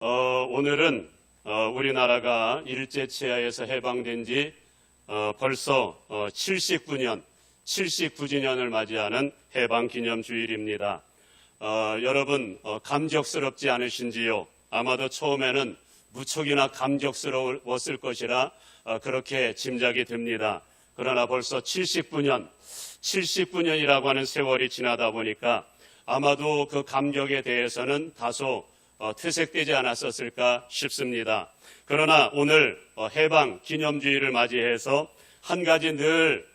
오늘은 우리나라가 일제치하에서 해방된 지 벌써 79주년을 맞이하는 해방기념주일입니다. 여러분 감격스럽지 않으신지요? 아마도 처음에는 무척이나 감격스러웠을 것이라 그렇게 짐작이 됩니다. 그러나 벌써 79년이라고 하는 세월이 지나다 보니까 아마도 그 감격에 대해서는 다소 퇴색되지 않았었을까 싶습니다. 그러나 오늘 해방 기념주의를 맞이해서 한 가지 늘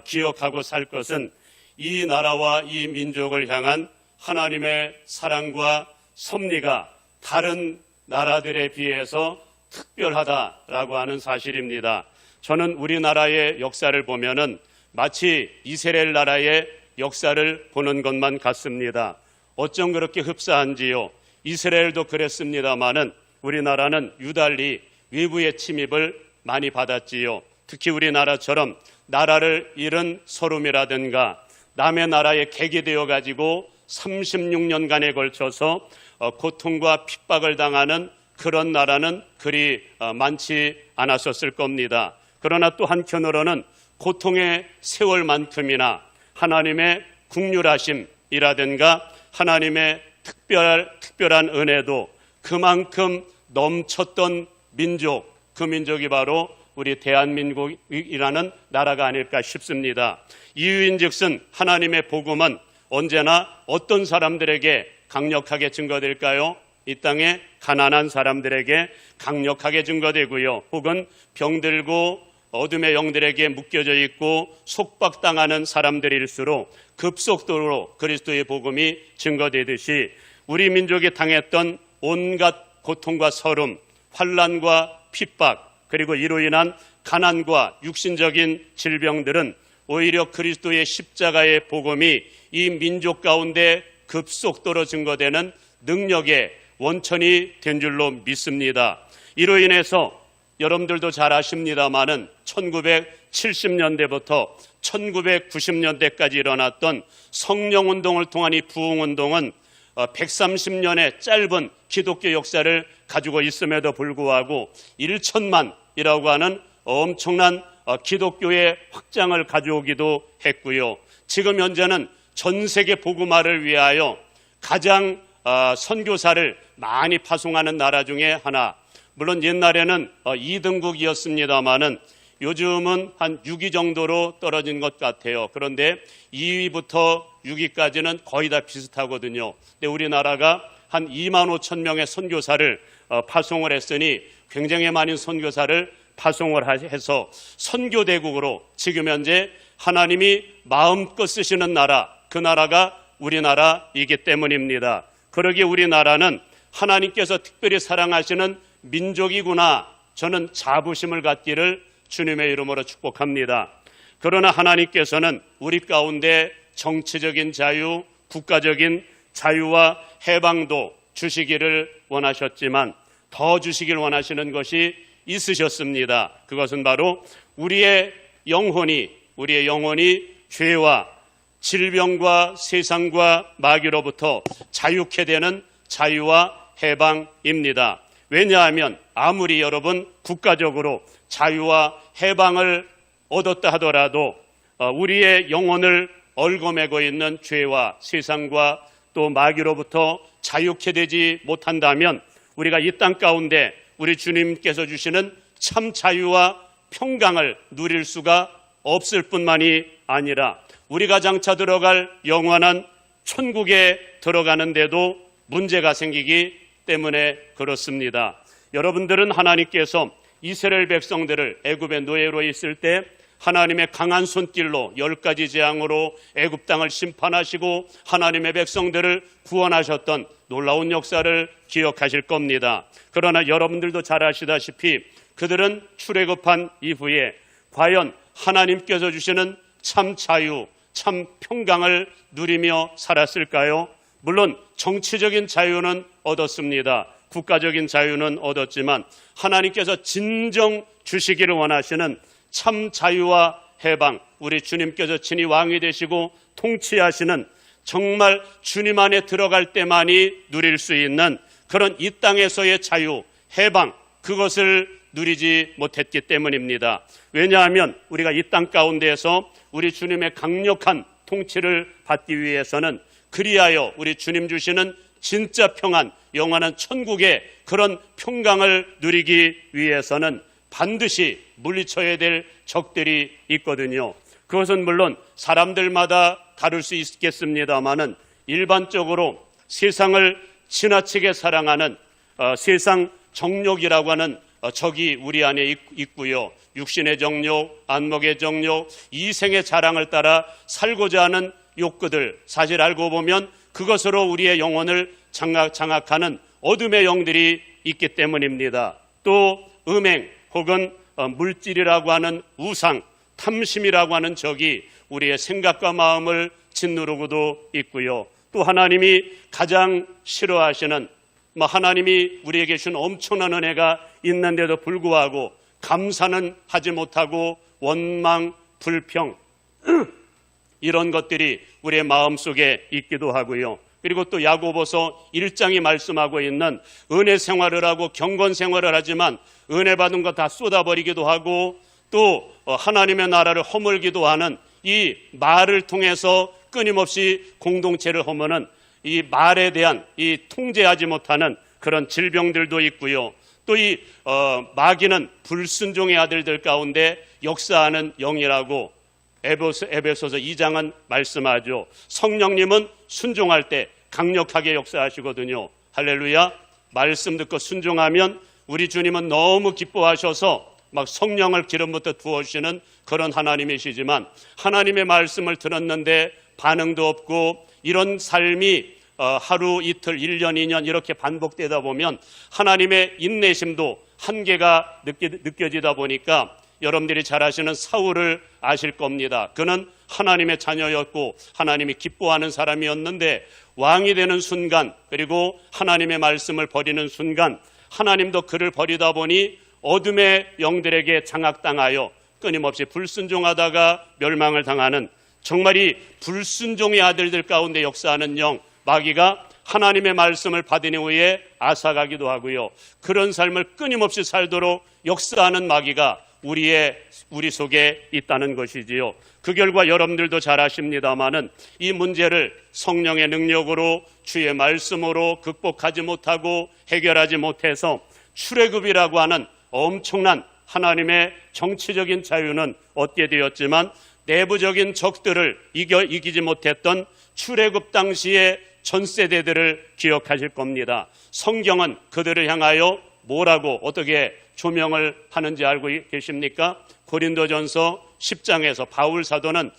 기억하고 살 것은 이 나라와 이 민족을 향한 하나님의 사랑과 섭리가 다른 나라들에 비해서 특별하다라고 하는 사실입니다. 저는 우리나라의 역사를 보면은 마치 이스라엘 나라의 역사를 보는 것만 같습니다. 어쩜 그렇게 흡사한지요? 이스라엘도 그랬습니다마는 우리나라는 유달리 외부의 침입을 많이 받았지요. 특히 우리나라처럼 나라를 잃은 서름이라든가 남의 나라에 객이 되어가지고 36년간에 걸쳐서 고통과 핍박을 당하는 그런 나라는 그리 많지 않았었을 겁니다. 그러나 또 한편으로는 고통의 세월만큼이나 하나님의 긍휼하심이라든가 하나님의 특별한 은혜도 그만큼 넘쳤던 민족, 그 민족이 바로 우리 대한민국이라는 나라가 아닐까 싶습니다. 이유인즉슨 하나님의 복음은 언제나 어떤 사람들에게 강력하게 증거될까요? 이 땅에 가난한 사람들에게 강력하게 증거되고요. 혹은 병들고 어둠의 영들에게 묶여져 있고 속박당하는 사람들일수록 급속도로 그리스도의 복음이 증거되듯이 우리 민족이 당했던 온갖 고통과 서름, 환난과 핍박, 그리고 이로 인한 가난과 육신적인 질병들은 오히려 그리스도의 십자가의 복음이 이 민족 가운데 급속도로 증거되는 능력의 원천이 된 줄로 믿습니다. 이로 인해서 여러분들도 잘 아십니다마는 1970년대부터 1990년대까지 일어났던 성령운동을 통한 이 부흥운동은 130년의 짧은 기독교 역사를 가지고 있음에도 불구하고 1천만이라고 하는 엄청난 기독교의 확장을 가져오기도 했고요. 지금 현재는 전 세계 복음화를 위하여 가장 선교사를 많이 파송하는 나라 중에 하나, 물론 옛날에는 2등국이었습니다마는 요즘은 한 6위 정도로 떨어진 것 같아요. 그런데 2위부터 6위까지는 거의 다 비슷하거든요. 근데 우리나라가 한 2만 5천 명의 선교사를 파송을 했으니 굉장히 많은 선교사를 파송을 해서 선교대국으로 지금 현재 하나님이 마음껏 쓰시는 나라, 그 나라가 우리나라이기 때문입니다. 그러기에 우리나라는 하나님께서 특별히 사랑하시는 민족이구나, 저는 자부심을 갖기를 주님의 이름으로 축복합니다. 그러나 하나님께서는 우리 가운데 정치적인 자유, 국가적인 자유와 해방도 주시기를 원하셨지만 더 주시길 원하시는 것이 있으셨습니다. 그것은 바로 우리의 영혼이 죄와 질병과 세상과 마귀로부터 자유케 되는 자유와 해방입니다. 왜냐하면 아무리 여러분 국가적으로 자유와 해방을 얻었다 하더라도 우리의 영혼을 얽어매고 있는 죄와 세상과 또 마귀로부터 자유케 되지 못한다면 우리가 이 땅 가운데 우리 주님께서 주시는 참 자유와 평강을 누릴 수가 없을 뿐만이 아니라 우리가 장차 들어갈 영원한 천국에 들어가는데도 문제가 생기기 때문에 그렇습니다. 여러분들은 하나님께서 이스라엘 백성들을 애굽의 노예로 있을 때 하나님의 강한 손길로 10가지 재앙으로 애굽 땅을 심판하시고 하나님의 백성들을 구원하셨던 놀라운 역사를 기억하실 겁니다. 그러나 여러분들도 잘 아시다시피 그들은 출애굽한 이후에 과연 하나님께서 주시는 참 자유, 참 평강을 누리며 살았을까요? 물론 정치적인 자유는 얻었습니다. 국가적인 자유는 얻었지만 하나님께서 진정 주시기를 원하시는 참 자유와 해방, 우리 주님께서 친히 왕이 되시고 통치하시는 정말 주님 안에 들어갈 때만이 누릴 수 있는 그런 이 땅에서의 자유, 해방, 그것을 누리지 못했기 때문입니다. 왜냐하면 우리가 이 땅 가운데에서 우리 주님의 강력한 통치를 받기 위해서는, 그리하여 우리 주님 주시는 진짜 평안, 영원한 천국의 그런 평강을 누리기 위해서는 반드시 물리쳐야 될 적들이 있거든요. 그것은 물론 사람들마다 다를 수 있겠습니다마는 일반적으로 세상을 지나치게 사랑하는 세상 정욕이라고 하는 적이 우리 안에 있고요. 육신의 정욕, 안목의 정욕, 이생의 자랑을 따라 살고자 하는 욕구들, 사실 알고 보면 그것으로 우리의 영혼을 장악하는 어둠의 영들이 있기 때문입니다. 또 음행 혹은 물질이라고 하는 우상, 탐심이라고 하는 적이 우리의 생각과 마음을 짓누르고도 있고요. 또 하나님이 가장 싫어하시는, 하나님이 우리에게 준 엄청난 은혜가 있는데도 불구하고 감사는 하지 못하고 원망, 불평 이런 것들이 우리의 마음속에 있기도 하고요. 그리고 또 야고보서 1장이 말씀하고 있는 은혜 생활을 하고 경건 생활을 하지만 은혜 받은 거 다 쏟아버리기도 하고 또 하나님의 나라를 허물기도 하는 이 말을 통해서 끊임없이 공동체를 허무는 이 말에 대한 이 통제하지 못하는 그런 질병들도 있고요. 또 이 마귀는 불순종의 아들들 가운데 역사하는 영이라고 에베소서 2장은 말씀하죠. 성령님은 순종할 때 강력하게 역사하시거든요. 할렐루야. 말씀 듣고 순종하면 우리 주님은 너무 기뻐하셔서 막 성령을 기름부터 부어주시는 그런 하나님이시지만, 하나님의 말씀을 들었는데 반응도 없고 이런 삶이 하루, 이틀, 1년, 2년 이렇게 반복되다 보면 하나님의 인내심도 한계가 느껴지다 보니까 여러분들이 잘 아시는 사울을 아실 겁니다. 그는 하나님의 자녀였고 하나님이 기뻐하는 사람이었는데 왕이 되는 순간, 그리고 하나님의 말씀을 버리는 순간 하나님도 그를 버리다 보니 어둠의 영들에게 장악당하여 끊임없이 불순종하다가 멸망을 당하는, 정말 이 불순종의 아들들 가운데 역사하는 영, 마귀가 하나님의 말씀을 받은 이후에 앗아가기도 하고요. 그런 삶을 끊임없이 살도록 역사하는 마귀가 우리 속에 있다는 것이지요. 그 결과 여러분들도 잘 아십니다마는 이 문제를 성령의 능력으로 주의 말씀으로 극복하지 못하고 해결하지 못해서 출애굽이라고 하는 엄청난 하나님의 정치적인 자유는 얻게 되었지만 내부적인 적들을 이기지 못했던 출애굽 당시의 전 세대들을 기억하실 겁니다. 성경은 그들을 향하여 뭐라고 어떻게 조명을 하는지 알고 계십니까? 고린도전서 10장에서 바울 사도는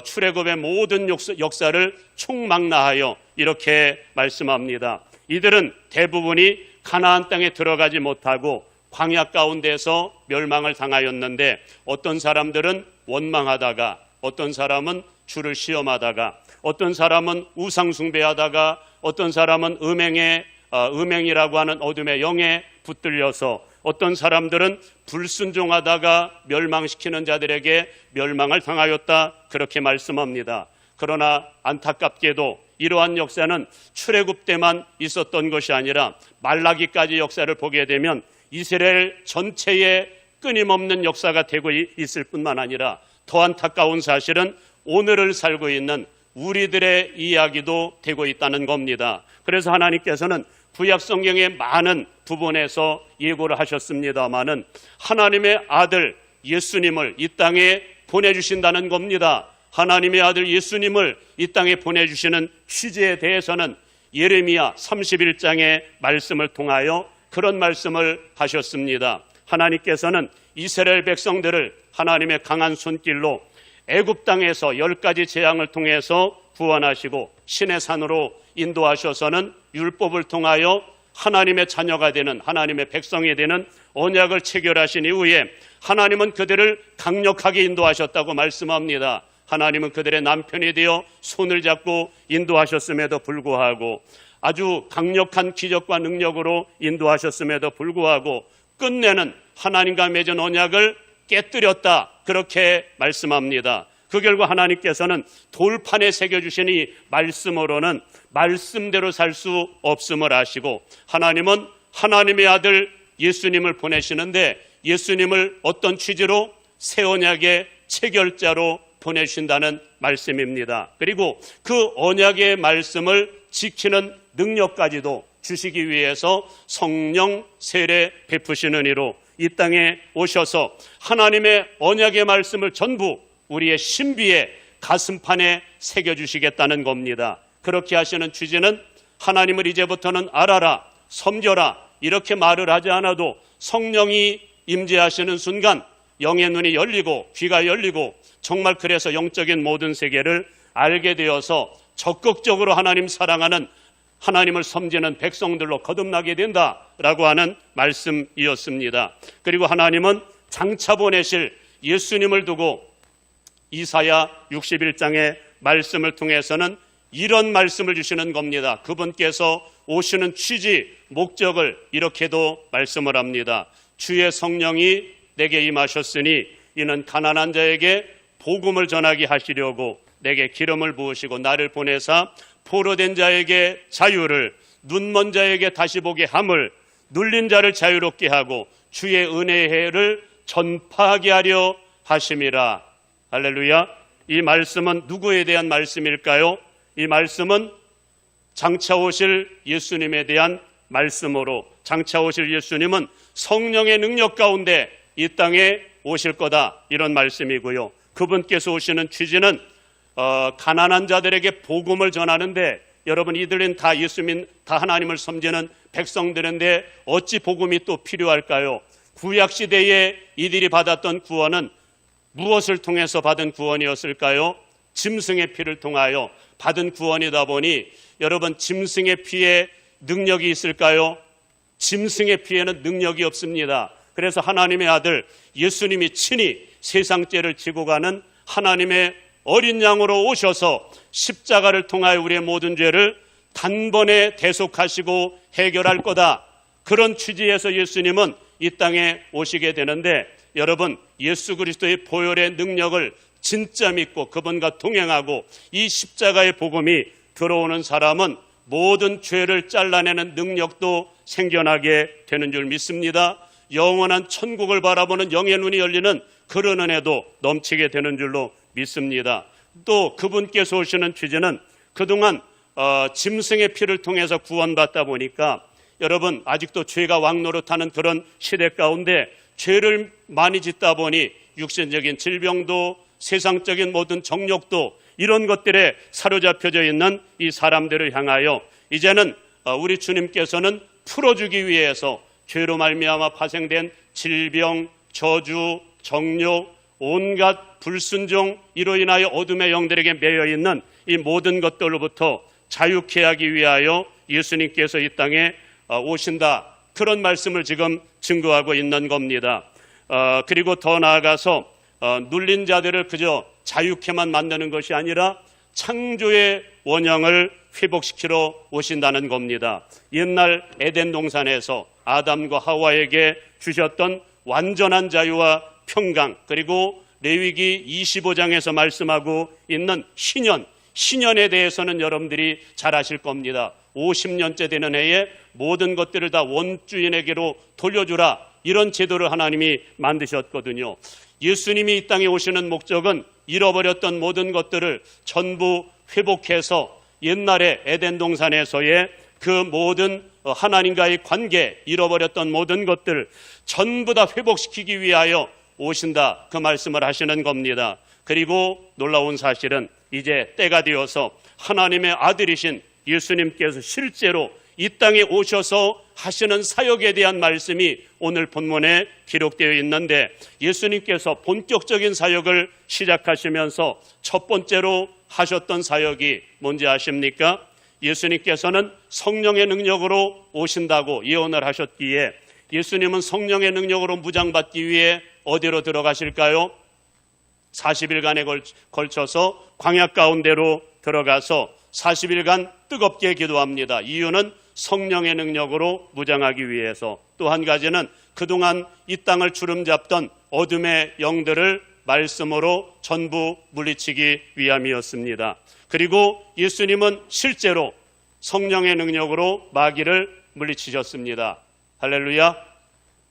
출애굽의 모든 역사를 총망라하여 이렇게 말씀합니다. 이들은 대부분이 가나안 땅에 들어가지 못하고 광야 가운데서 멸망을 당하였는데, 어떤 사람들은 원망하다가, 어떤 사람은 주를 시험하다가, 어떤 사람은 우상 숭배하다가, 어떤 사람은 음행이라고 하는 어둠의 영에 붙들려서, 어떤 사람들은 불순종하다가 멸망시키는 자들에게 멸망을 당하였다, 그렇게 말씀합니다. 그러나 안타깝게도 이러한 역사는 출애굽 때만 있었던 것이 아니라 말라기까지 역사를 보게 되면 이스라엘 전체의 끊임없는 역사가 되고 있을 뿐만 아니라 더 안타까운 사실은 오늘을 살고 있는 우리들의 이야기도 되고 있다는 겁니다. 그래서 하나님께서는 구약 성경의 많은 부분에서 예고를 하셨습니다마는 하나님의 아들 예수님을 이 땅에 보내주신다는 겁니다. 하나님의 아들 예수님을 이 땅에 보내주시는 취지에 대해서는 예레미야 31장의 말씀을 통하여 그런 말씀을 하셨습니다. 하나님께서는 이스라엘 백성들을 하나님의 강한 손길로 애굽 땅에서 10가지 재앙을 통해서 구원하시고 신의 산으로 인도하셔서는 율법을 통하여 하나님의 자녀가 되는, 하나님의 백성이 되는 언약을 체결하신 이후에 하나님은 그들을 강력하게 인도하셨다고 말씀합니다. 하나님은 그들의 남편이 되어 손을 잡고 인도하셨음에도 불구하고, 아주 강력한 기적과 능력으로 인도하셨음에도 불구하고 끝내는 하나님과 맺은 언약을 깨뜨렸다, 그렇게 말씀합니다. 그 결과 하나님께서는 돌판에 새겨주신 이 말씀으로는 말씀대로 살 수 없음을 아시고 하나님은 하나님의 아들 예수님을 보내시는데 예수님을 어떤 취지로? 새 언약의 체결자로 보내신다는 말씀입니다. 그리고 그 언약의 말씀을 지키는 능력까지도 주시기 위해서 성령 세례 베푸시는 이로 이 땅에 오셔서 하나님의 언약의 말씀을 전부 우리의 신비의 가슴판에 새겨주시겠다는 겁니다. 그렇게 하시는 취지는 하나님을 이제부터는 알아라, 섬겨라 이렇게 말을 하지 않아도 성령이 임재하시는 순간 영의 눈이 열리고 귀가 열리고 정말 그래서 영적인 모든 세계를 알게 되어서 적극적으로 하나님 사랑하는 하나님을 섬기는 백성들로 거듭나게 된다라고 하는 말씀이었습니다. 그리고 하나님은 장차 보내실 예수님을 두고 이사야 61장의 말씀을 통해서는 이런 말씀을 주시는 겁니다. 그분께서 오시는 취지, 목적을 이렇게도 말씀을 합니다. 주의 성령이 내게 임하셨으니 이는 가난한 자에게 복음을 전하게 하시려고 내게 기름을 부으시고 나를 보내사 포로된 자에게 자유를, 눈먼 자에게 다시 보게 함을, 눌린 자를 자유롭게 하고 주의 은혜의 해를 전파하게 하려 하심이라. 할렐루야. 이 말씀은 누구에 대한 말씀일까요? 이 말씀은 장차 오실 예수님에 대한 말씀으로, 장차 오실 예수님은 성령의 능력 가운데 이 땅에 오실 거다, 이런 말씀이고요. 그분께서 오시는 취지는 가난한 자들에게 복음을 전하는데, 여러분 이들은 다 예수님, 다 하나님을 섬기는 백성들인데 어찌 복음이 또 필요할까요? 구약시대에 이들이 받았던 구원은 무엇을 통해서 받은 구원이었을까요? 짐승의 피를 통하여 받은 구원이다 보니, 여러분 짐승의 피에 능력이 있을까요? 짐승의 피에는 능력이 없습니다. 그래서 하나님의 아들 예수님이 친히 세상 죄를 지고 가는 하나님의 어린 양으로 오셔서 십자가를 통하여 우리의 모든 죄를 단번에 대속하시고 해결할 거다, 그런 취지에서 예수님은 이 땅에 오시게 되는데, 여러분 예수 그리스도의 보혈의 능력을 진짜 믿고 그분과 동행하고 이 십자가의 복음이 들어오는 사람은 모든 죄를 잘라내는 능력도 생겨나게 되는 줄 믿습니다. 영원한 천국을 바라보는 영의 눈이 열리는 그런 은혜도 넘치게 되는 줄로 믿습니다. 또 그분께서 오시는 취지는 그동안 짐승의 피를 통해서 구원받다 보니까, 여러분 아직도 죄가 왕노릇하는 그런 시대 가운데 죄를 많이 짓다 보니 육신적인 질병도 세상적인 모든 정욕도 이런 것들에 사로잡혀져 있는 이 사람들을 향하여 이제는 우리 주님께서는 풀어주기 위해서 죄로 말미암아 파생된 질병, 저주, 정욕, 온갖 불순종, 이로 인하여 어둠의 영들에게 매여있는 이 모든 것들로부터 자유케 하기 위하여 예수님께서 이 땅에 오신다, 그런 말씀을 지금 증거하고 있는 겁니다. 그리고 더 나아가서 눌린 자들을 그저 자유케만 만드는 것이 아니라 창조의 원형을 회복시키러 오신다는 겁니다. 옛날 에덴 동산에서 아담과 하와에게 주셨던 완전한 자유와 평강, 그리고 레위기 25장에서 말씀하고 있는 신년에 대해서는 여러분들이 잘 아실 겁니다. 50년째 되는 해에 모든 것들을 다 원주인에게로 돌려주라, 이런 제도를 하나님이 만드셨거든요. 예수님이 이 땅에 오시는 목적은 잃어버렸던 모든 것들을 전부 회복해서 옛날에 에덴 동산에서의 그 모든 하나님과의 관계, 잃어버렸던 모든 것들 전부 다 회복시키기 위하여 오신다, 그 말씀을 하시는 겁니다. 그리고 놀라운 사실은 이제 때가 되어서 하나님의 아들이신 예수님께서 실제로 이 땅에 오셔서 하시는 사역에 대한 말씀이 오늘 본문에 기록되어 있는데, 예수님께서 본격적인 사역을 시작하시면서 첫 번째로 하셨던 사역이 뭔지 아십니까? 예수님께서는 성령의 능력으로 오신다고 예언을 하셨기에 예수님은 성령의 능력으로 무장받기 위해 어디로 들어가실까요? 40일간에 걸쳐서 광야 가운데로 들어가서 40일간 뜨겁게 기도합니다. 이유는 성령의 능력으로 무장하기 위해서, 또 한 가지는 그동안 이 땅을 주름잡던 어둠의 영들을 말씀으로 전부 물리치기 위함이었습니다. 그리고 예수님은 실제로 성령의 능력으로 마귀를 물리치셨습니다. 할렐루야.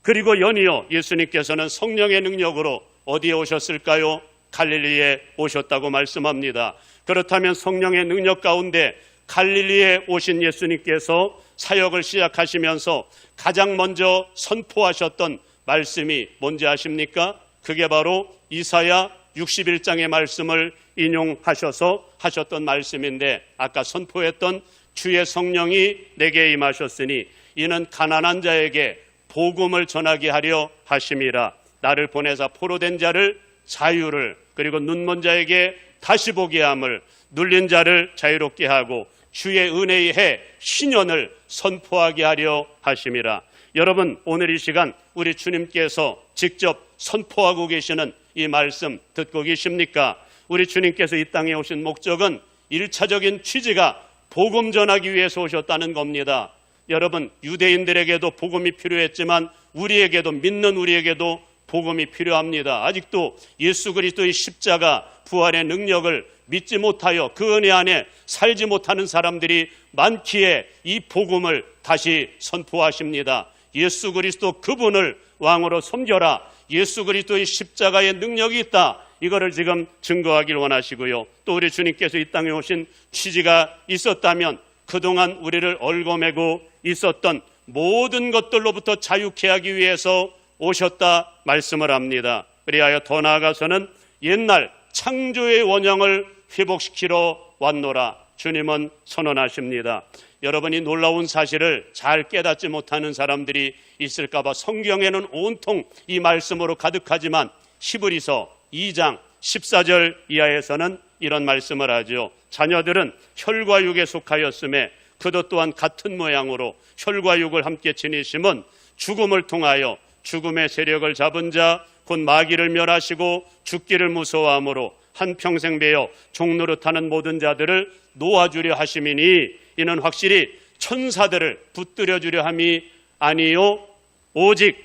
그리고 연이어 예수님께서는 성령의 능력으로 어디에 오셨을까요? 갈릴리에 오셨다고 말씀합니다. 그렇다면 성령의 능력 가운데 갈릴리에 오신 예수님께서 사역을 시작하시면서 가장 먼저 선포하셨던 말씀이 뭔지 아십니까? 그게 바로 이사야 61장의 말씀을 인용하셔서 하셨던 말씀인데, 아까 선포했던 주의 성령이 내게 임하셨으니 이는 가난한 자에게 복음을 전하게 하려 하심이라. 나를 보내사 포로된 자를 자유를, 그리고 눈먼 자에게 다시 보게 함을, 눌린 자를 자유롭게 하고 주의 은혜의 해 신년을 선포하게 하려 하심이라. 여러분, 오늘 이 시간 우리 주님께서 직접 선포하고 계시는 이 말씀 듣고 계십니까? 우리 주님께서 이 땅에 오신 목적은 1차적인 취지가 복음 전하기 위해서 오셨다는 겁니다. 여러분, 유대인들에게도 복음이 필요했지만 우리에게도, 믿는 우리에게도 복음이 필요합니다. 아직도 예수 그리스도의 십자가 부활의 능력을 믿지 못하여 그 은혜 안에 살지 못하는 사람들이 많기에 이 복음을 다시 선포하십니다. 예수 그리스도 그분을 왕으로 섬겨라. 예수 그리스도의 십자가의 능력이 있다. 이거를 지금 증거하길 원하시고요. 또 우리 주님께서 이 땅에 오신 취지가 있었다면 그동안 우리를 얽어매고 있었던 모든 것들로부터 자유케 하기 위해서 오셨다 말씀을 합니다. 그리하여 더 나아가서는 옛날 창조의 원형을 회복시키러 왔노라 주님은 선언하십니다. 여러분이 놀라운 사실을 잘 깨닫지 못하는 사람들이 있을까 봐 성경에는 온통 이 말씀으로 가득하지만 히브리서 2장 14절 이하에서는 이런 말씀을 하죠. 자녀들은 혈과 육에 속하였음에 그도 또한 같은 모양으로 혈과 육을 함께 지니심은 죽음을 통하여 죽음의 세력을 잡은 자 곧 마귀를 멸하시고 죽기를 무서워함으로 한평생 배어 종노릇하는 모든 자들을 놓아주려 하심이니 이는 확실히 천사들을 붙들어 주려 함이 아니요 오직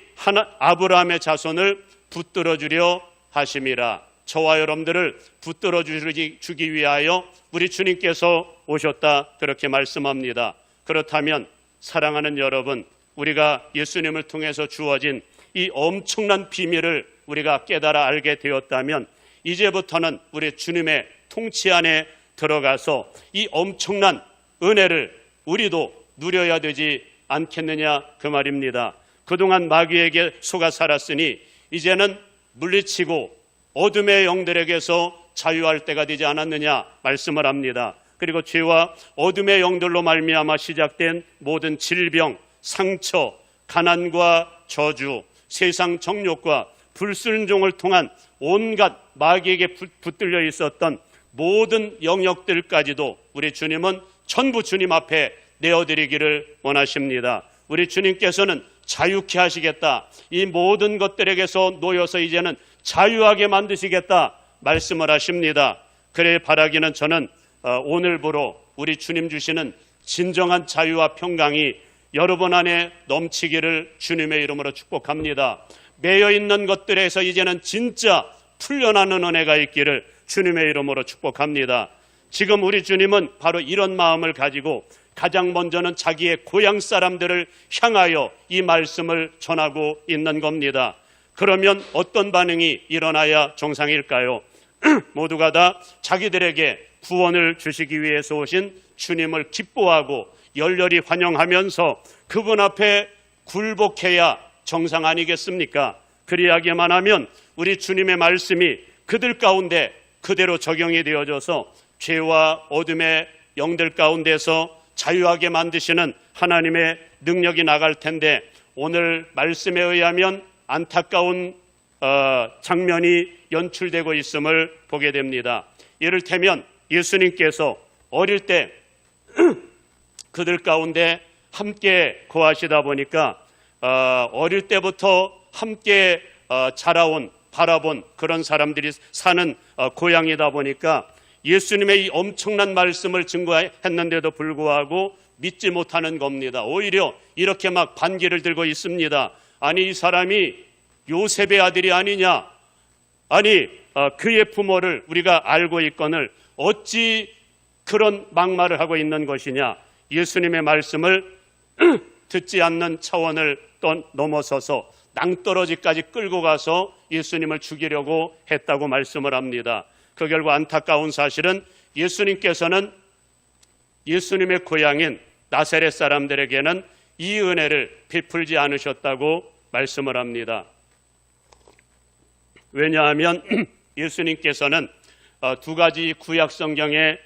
아브라함의 자손을 붙들어 주려 하심이라. 저와 여러분들을 붙들어 주기 위하여 우리 주님께서 오셨다 그렇게 말씀합니다. 그렇다면 사랑하는 여러분, 우리가 예수님을 통해서 주어진 이 엄청난 비밀을 우리가 깨달아 알게 되었다면 이제부터는 우리 주님의 통치 안에 들어가서 이 엄청난 은혜를 우리도 누려야 되지 않겠느냐 그 말입니다. 그동안 마귀에게 속아 살았으니 이제는 물리치고 어둠의 영들에게서 자유할 때가 되지 않았느냐 말씀을 합니다. 그리고 죄와 어둠의 영들로 말미암아 시작된 모든 질병, 상처, 가난과 저주, 세상 정욕과 불순종을 통한 온갖 마귀에게 붙들려 있었던 모든 영역들까지도 우리 주님은 전부 주님 앞에 내어드리기를 원하십니다. 우리 주님께서는 자유케 하시겠다. 이 모든 것들에게서 놓여서 이제는 자유하게 만드시겠다 말씀을 하십니다. 그래 바라기는 저는 오늘부로 우리 주님 주시는 진정한 자유와 평강이 여러분 안에 넘치기를 주님의 이름으로 축복합니다. 매여 있는 것들에서 이제는 진짜 풀려나는 은혜가 있기를 주님의 이름으로 축복합니다. 지금 우리 주님은 바로 이런 마음을 가지고 가장 먼저는 자기의 고향 사람들을 향하여 이 말씀을 전하고 있는 겁니다. 그러면 어떤 반응이 일어나야 정상일까요? 모두가 다 자기들에게 구원을 주시기 위해서 오신 주님을 기뻐하고 열렬히 환영하면서 그분 앞에 굴복해야 정상 아니겠습니까? 그리하기만 하면 우리 주님의 말씀이 그들 가운데 그대로 적용이 되어져서 죄와 어둠의 영들 가운데서 자유하게 만드시는 하나님의 능력이 나갈 텐데 오늘 말씀에 의하면 안타까운 장면이 연출되고 있음을 보게 됩니다. 이를테면 예수님께서 어릴 때 그들 가운데 함께 거하시다 보니까 어릴 때부터 함께 자라온 바라본 그런 사람들이 사는 고향이다 보니까 예수님의 이 엄청난 말씀을 증거했는데도 불구하고 믿지 못하는 겁니다. 오히려 이렇게 막 반기를 들고 있습니다. 아니 이 사람이 요셉의 아들이 아니냐, 아니 그의 부모를 우리가 알고 있거늘 어찌 그런 막말을 하고 있는 것이냐. 예수님의 말씀을 듣지 않는 차원을 넘어서서 낭떠러지까지 끌고 가서 예수님을 죽이려고 했다고 말씀을 합니다. 그 결과 안타까운 사실은 예수님께서는 예수님의 고향인 나사렛 사람들에게는 이 은혜를 베풀지 않으셨다고 말씀을 합니다. 왜냐하면 예수님께서는 두 가지 구약 성경의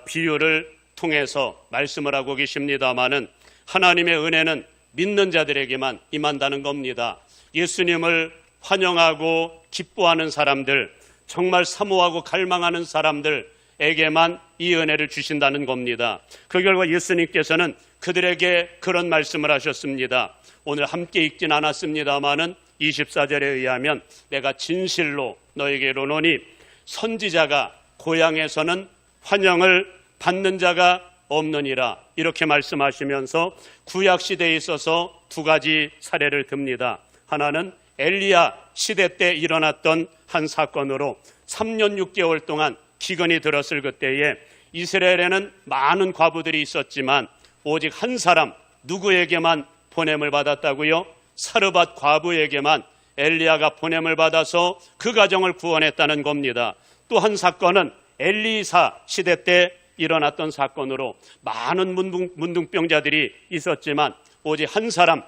비유를 통해서 말씀을 하고 계십니다마는 하나님의 은혜는 믿는 자들에게만 임한다는 겁니다. 예수님을 환영하고 기뻐하는 사람들, 정말 사모하고 갈망하는 사람들에게만 이 은혜를 주신다는 겁니다. 그 결과 예수님께서는 그들에게 그런 말씀을 하셨습니다. 오늘 함께 읽진 않았습니다마는 24절에 의하면 내가 진실로 너에게 이르노니 선지자가 고향에서는 환영을 받는 자가 없느니라, 이렇게 말씀하시면서 구약시대에 있어서 두 가지 사례를 듭니다. 하나는 엘리야 시대 때 일어났던 한 사건으로 3년 6개월 동안 기근이 들었을 그때에 이스라엘에는 많은 과부들이 있었지만 오직 한 사람, 누구에게만 보냄을 받았다고요? 사르밧 과부에게만 엘리야가 보냄을 받아서 그 가정을 구원했다는 겁니다. 또 한 사건은 엘리사 시대 때 일어났던 사건으로 많은 문둥병자들이 있었지만 오직 한 사람,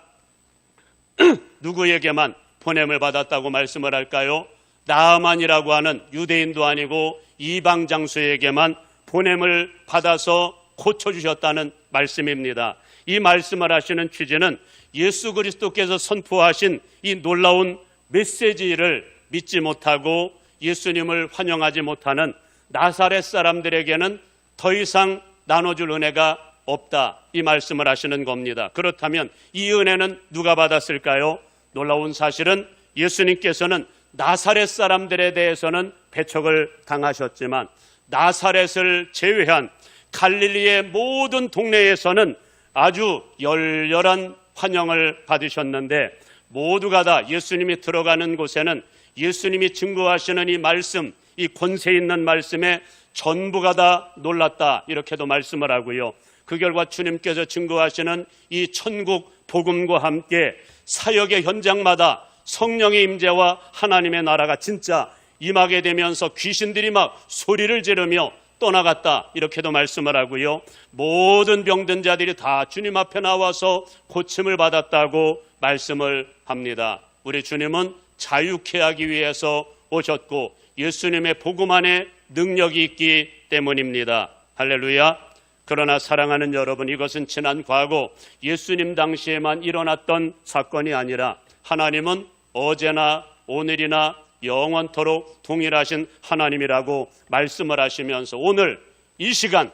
누구에게만 보냄을 받았다고 말씀을 할까요? 나아만이라고 하는 유대인도 아니고 이방 장수에게만 보냄을 받아서 고쳐주셨다는 말씀입니다. 이 말씀을 하시는 취지는 예수 그리스도께서 선포하신 이 놀라운 메시지를 믿지 못하고 예수님을 환영하지 못하는 나사렛 사람들에게는 더 이상 나눠줄 은혜가 없다, 이 말씀을 하시는 겁니다. 그렇다면 이 은혜는 누가 받았을까요? 놀라운 사실은 예수님께서는 나사렛 사람들에 대해서는 배척을 당하셨지만 나사렛을 제외한 갈릴리의 모든 동네에서는 아주 열렬한 환영을 받으셨는데, 모두가 다 예수님이 들어가는 곳에는 예수님이 증거하시는 이 말씀, 이 권세 있는 말씀에 전부가 다 놀랐다, 이렇게도 말씀을 하고요. 그 결과 주님께서 증거하시는 이 천국 복음과 함께 사역의 현장마다 성령의 임재와 하나님의 나라가 진짜 임하게 되면서 귀신들이 막 소리를 지르며 떠나갔다, 이렇게도 말씀을 하고요. 모든 병든 자들이 다 주님 앞에 나와서 고침을 받았다고 말씀을 합니다. 우리 주님은 자유케 하기 위해서 오셨고 예수님의 복음 안에 능력이 있기 때문입니다. 할렐루야. 그러나 사랑하는 여러분, 이것은 지난 과거 예수님 당시에만 일어났던 사건이 아니라 하나님은 어제나 오늘이나 영원토록 동일하신 하나님이라고 말씀을 하시면서 오늘 이 시간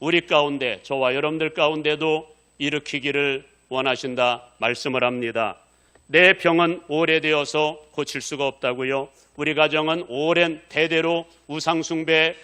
우리 가운데, 저와 여러분들 가운데도 일으키기를 원하신다 말씀을 합니다. 내 병은 오래되어서 고칠 수가 없다고요? 우리 가정은 오랜 대대로 우상숭배를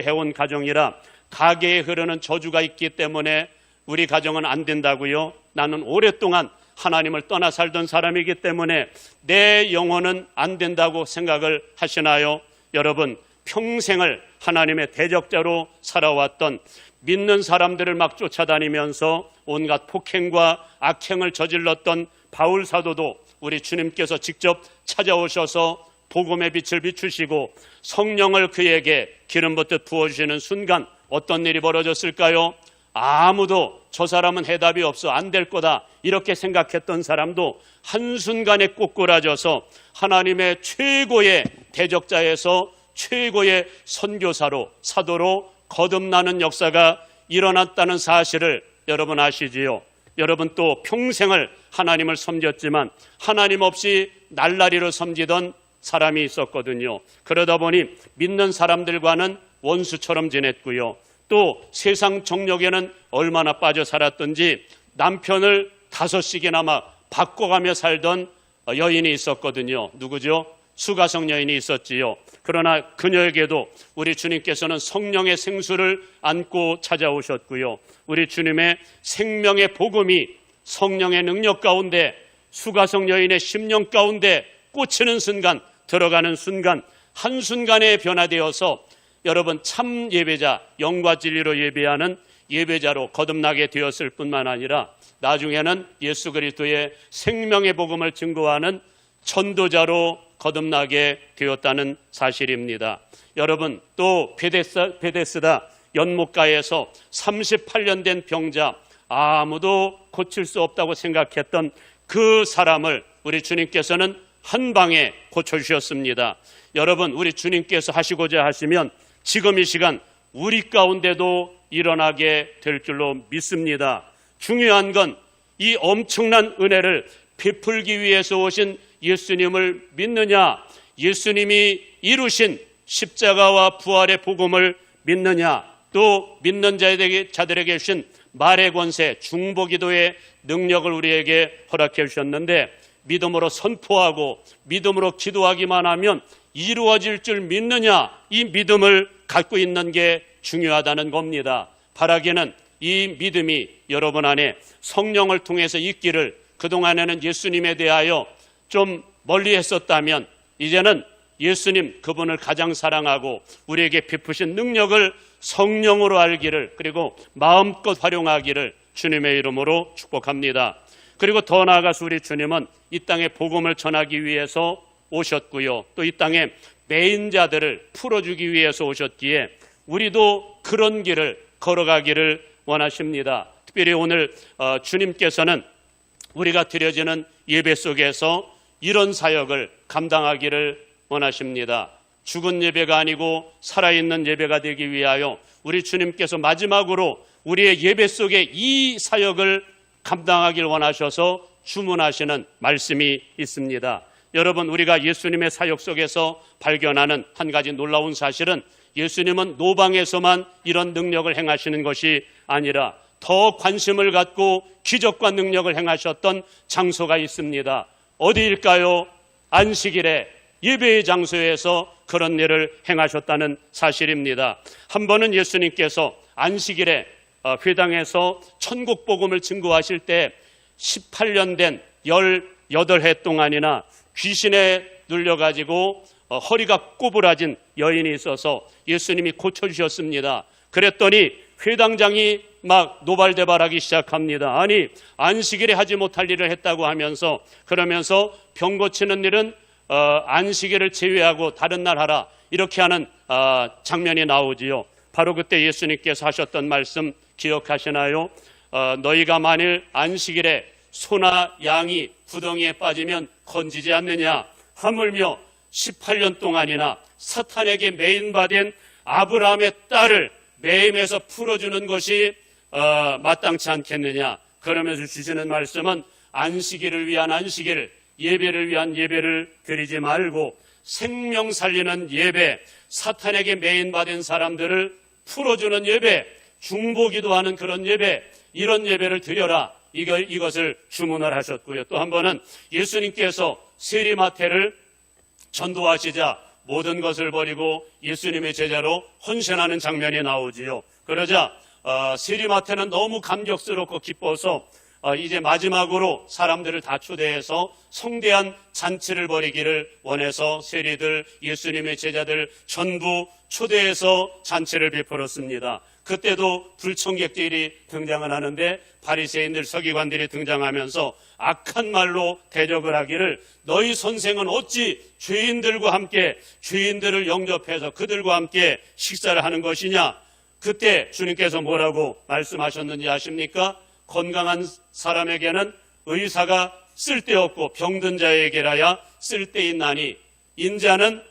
해온 가정이라 가계에 흐르는 저주가 있기 때문에 우리 가정은 안 된다고요? 나는 오랫동안 하나님을 떠나 살던 사람이기 때문에 내 영혼은 안 된다고 생각을 하시나요? 여러분, 평생을 하나님의 대적자로 살아왔던, 믿는 사람들을 막 쫓아다니면서 온갖 폭행과 악행을 저질렀던 바울 사도도 우리 주님께서 직접 찾아오셔서 복음의 빛을 비추시고 성령을 그에게 기름 붓듯 부어주시는 순간 어떤 일이 벌어졌을까요? 아무도 저 사람은 해답이 없어, 안 될 거다, 이렇게 생각했던 사람도 한순간에 꼬꾸라져서 하나님의 최고의 대적자에서 최고의 선교사로, 사도로 거듭나는 역사가 일어났다는 사실을 여러분 아시지요? 여러분 또 평생을 하나님을 섬겼지만 하나님 없이 날라리로 섬기던 사람이 있었거든요. 그러다 보니 믿는 사람들과는 원수처럼 지냈고요. 또 세상 정욕에는 얼마나 빠져 살았던지 남편을 5씩이나 막 바꿔가며 살던 여인이 있었거든요. 누구죠? 수가성 여인이 있었지요. 그러나 그녀에게도 우리 주님께서는 성령의 생수를 안고 찾아오셨고요. 우리 주님의 생명의 복음이 성령의 능력 가운데 수가성 여인의 심령 가운데 꽂히는 순간 들어가는 순간 한순간에 변화되어서 여러분 참 예배자, 영과 진리로 예배하는 예배자로 거듭나게 되었을 뿐만 아니라 나중에는 예수 그리스도의 생명의 복음을 증거하는 전도자로 거듭나게 되었다는 사실입니다. 여러분, 또 베데스다 연못가에서 38년 된 병자, 아무도 고칠 수 없다고 생각했던 그 사람을 우리 주님께서는 한 방에 고쳐주셨습니다. 여러분, 우리 주님께서 하시고자 하시면 지금 이 시간 우리 가운데도 일어나게 될 줄로 믿습니다. 중요한 건 이 엄청난 은혜를 베풀기 위해서 오신 예수님을 믿느냐, 예수님이 이루신 십자가와 부활의 복음을 믿느냐, 또 믿는 자들에게 주신 말의 권세, 중보기도의 능력을 우리에게 허락해 주셨는데, 믿음으로 선포하고 믿음으로 기도하기만 하면 이루어질 줄 믿느냐, 이 믿음을 갖고 있는 게 중요하다는 겁니다. 바라기는 이 믿음이 여러분 안에 성령을 통해서 있기를, 그동안에는 예수님에 대하여 좀 멀리 했었다면 이제는 예수님 그분을 가장 사랑하고 우리에게 베푸신 능력을 성령으로 알기를, 그리고 마음껏 활용하기를 주님의 이름으로 축복합니다. 그리고 더 나아가서 우리 주님은 이 땅에 복음을 전하기 위해서 오셨고요, 또 이 땅에 매인 자들을 풀어주기 위해서 오셨기에 우리도 그런 길을 걸어가기를 원하십니다. 특별히 오늘 주님께서는 우리가 드려지는 예배 속에서 이런 사역을 감당하기를 원하십니다. 죽은 예배가 아니고 살아있는 예배가 되기 위하여 우리 주님께서 마지막으로 우리의 예배 속에 이 사역을 감당하길 원하셔서 주문하시는 말씀이 있습니다. 여러분, 우리가 예수님의 사역 속에서 발견하는 한 가지 놀라운 사실은 예수님은 노방에서만 이런 능력을 행하시는 것이 아니라 더 관심을 갖고 기적과 능력을 행하셨던 장소가 있습니다. 어디일까요? 안식일에 예배의 장소에서 그런 일을 행하셨다는 사실입니다. 한 번은 예수님께서 안식일에 회당에서 천국 복음을 증거하실 때 18년 된 18해 동안이나 귀신에 눌려가지고 허리가 꼬부라진 여인이 있어서 예수님이 고쳐주셨습니다. 그랬더니 회당장이 막 노발대발하기 시작합니다. 아니, 안식일에 하지 못할 일을 했다고 하면서, 그러면서 병 고치는 일은 안식일을 제외하고 다른 날 하라, 이렇게 하는 장면이 나오지요. 바로 그때 예수님께서 하셨던 말씀 기억하시나요? 너희가 만일 안식일에 소나 양이 구덩이에 빠지면 건지지 않느냐, 하물며 18년 동안이나 사탄에게 매인받은 아브라함의 딸을 매임에서 풀어주는 것이 마땅치 않겠느냐. 그러면서 주시는 말씀은 안식일을 위한 안식일, 예배를 위한 예배를 드리지 말고 생명 살리는 예배, 사탄에게 매인받은 사람들을 풀어주는 예배, 중보기도하는 그런 예배, 이런 예배를 드려라, 이것을 주문을 하셨고요. 또 한 번은 예수님께서 세리마태를 전도하시자 모든 것을 버리고 예수님의 제자로 헌신하는 장면이 나오지요. 그러자 세리마태는 너무 감격스럽고 기뻐서 이제 마지막으로 사람들을 다 초대해서 성대한 잔치를 벌이기를 원해서 세리들, 예수님의 제자들 전부 초대해서 잔치를 베풀었습니다. 그때도 불청객들이 등장을 하는데 바리새인들, 서기관들이 등장하면서 악한 말로 대적을 하기를, 너희 선생은 어찌 죄인들과 함께 죄인들을 영접해서 그들과 함께 식사를 하는 것이냐. 그때 주님께서 뭐라고 말씀하셨는지 아십니까? 건강한 사람에게는 의사가 쓸데없고 병든 자에게라야 쓸데있나니, 인자는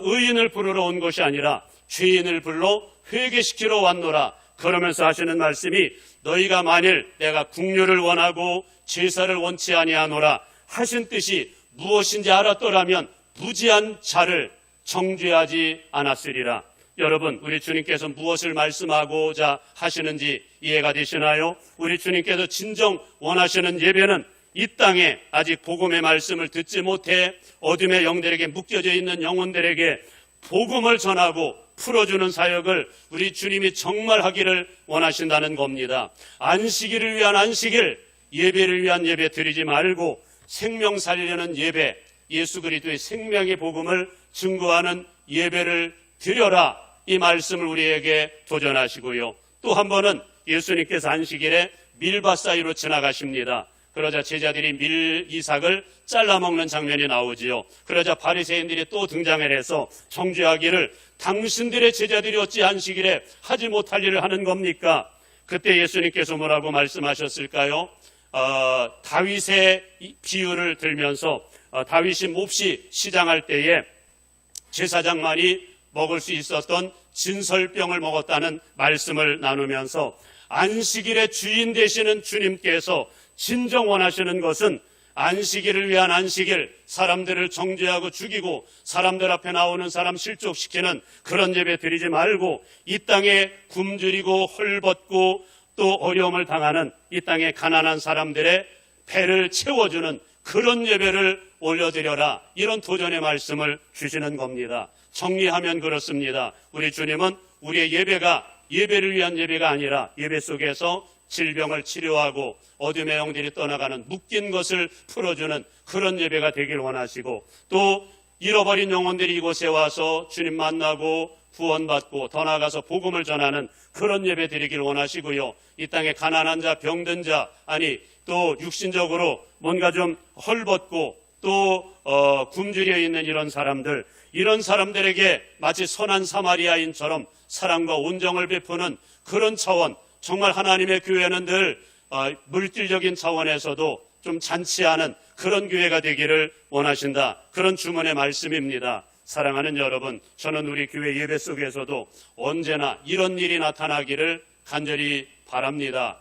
의인을 부르러 온 것이 아니라 죄인을 불러 회개시키러 왔노라. 그러면서 하시는 말씀이, 너희가 만일 내가 긍휼을 원하고 제사를 원치 아니하노라 하신 뜻이 무엇인지 알았더라면 무지한 자를 정죄하지 않았으리라. 여러분, 우리 주님께서 무엇을 말씀하고자 하시는지 이해가 되시나요? 우리 주님께서 진정 원하시는 예배는 이 땅에 아직 복음의 말씀을 듣지 못해 어둠의 영들에게 묶여져 있는 영혼들에게 복음을 전하고 풀어주는 사역을 우리 주님이 정말 하기를 원하신다는 겁니다. 안식일을 위한 안식일, 예배를 위한 예배 드리지 말고 생명 살리는 예배, 예수 그리스도의 생명의 복음을 증거하는 예배를 드려라, 이 말씀을 우리에게 도전하시고요. 또 한 번은 예수님께서 안식일에 밀밭 사이로 지나가십니다. 그러자 제자들이 밀이삭을 잘라먹는 장면이 나오지요. 그러자 바리새인들이 또 등장을 해서 정죄하기를, 당신들의 제자들이 어찌 안식일에 하지 못할 일을 하는 겁니까? 그때 예수님께서 뭐라고 말씀하셨을까요? 다윗의 비유를 들면서 다윗이 몹시 시장할 때에 제사장만이 먹을 수 있었던 진설병을 먹었다는 말씀을 나누면서, 안식일의 주인 되시는 주님께서 진정 원하시는 것은 안식일을 위한 안식일, 사람들을 정죄하고 죽이고 사람들 앞에 나오는 사람 실족시키는 그런 예배 드리지 말고, 이 땅에 굶주리고 헐벗고 또 어려움을 당하는 이 땅의 가난한 사람들의 배를 채워주는 그런 예배를 올려드려라, 이런 도전의 말씀을 주시는 겁니다. 정리하면 그렇습니다. 우리 주님은 우리의 예배가 예배를 위한 예배가 아니라 예배 속에서 질병을 치료하고 어둠의 영들이 떠나가는 묶인 것을 풀어주는 그런 예배가 되길 원하시고, 또 잃어버린 영혼들이 이곳에 와서 주님 만나고 구원받고 더 나아가서 복음을 전하는 그런 예배 드리길 원하시고요. 이 땅에 가난한 자, 병든 자, 아니 또 육신적으로 뭔가 좀 헐벗고 또 굶주려 있는 이런 사람들에게 마치 선한 사마리아인처럼 사랑과 온정을 베푸는 그런 차원, 정말 하나님의 교회는 늘 물질적인 차원에서도 좀 잔치 않은 그런 교회가 되기를 원하신다, 그런 주문의 말씀입니다. 사랑하는 여러분, 저는 우리 교회 예배 속에서도 언제나 이런 일이 나타나기를 간절히 바랍니다.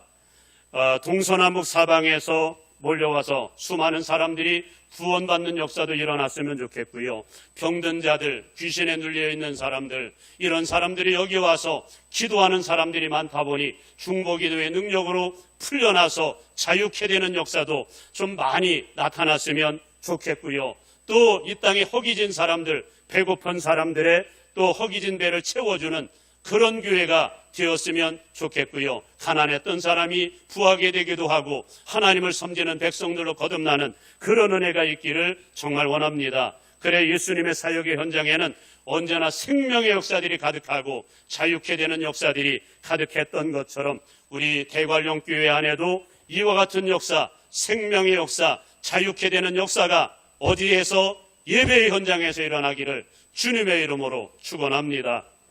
동서남북 사방에서 몰려와서 수많은 사람들이 구원받는 역사도 일어났으면 좋겠고요. 병든 자들, 귀신에 눌려있는 사람들, 이런 사람들이 여기 와서 기도하는 사람들이 많다 보니 중보기도의 능력으로 풀려나서 자유케 되는 역사도 좀 많이 나타났으면 좋겠고요. 또 이 땅에 허기진 사람들, 배고픈 사람들의 또 허기진 배를 채워주는 그런 교회가 되었으면 좋겠고요. 가난했던 사람이 부하게 되기도 하고 하나님을 섬기는 백성들로 거듭나는 그런 은혜가 있기를 정말 원합니다. 그래 예수님의 사역의 현장에는 언제나 생명의 역사들이 가득하고 자유케 되는 역사들이 가득했던 것처럼 우리 대관령 교회 안에도 이와 같은 역사, 생명의 역사, 자유케 되는 역사가 어디에서 예배의 현장에서 일어나기를 주님의 이름으로 축원합니다.